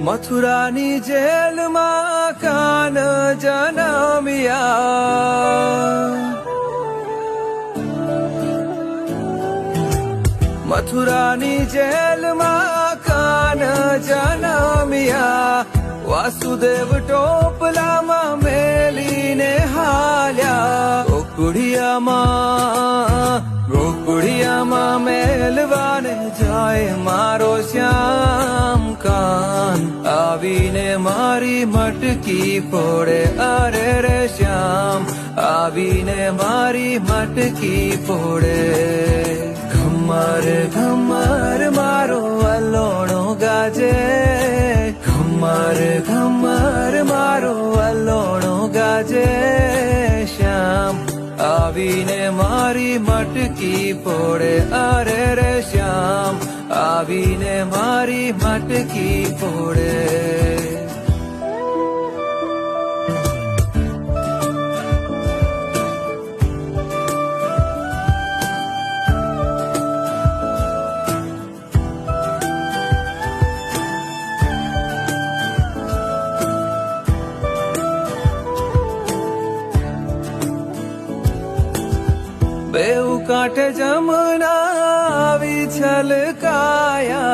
મથુરાની જેલમાં કાન જન્મ્યા, મથુરાની જેલમાં કાન જન્મ્યા, વાસુદેવ ટોપલામાં મેલીને હાલ્યા, ગોકુળિયામાં મેલવાને જાય મારો શ્યામ કાન, આવીને મારી મટકી ફોડે, અરે રે શ્યામ આવીને મારી મટકી ફોડે. ઘમર ઘમર મારો વલોણો ગાજે, ઘમર ઘમર મારો વલોણો ગાજે, શ્યામ આવીને મારી મટકી ફોડે, અરે રે શ્યામ આવીને મારી મટકી ફોડે. બેઉ કાંઠે જમના આવી છલકાયા,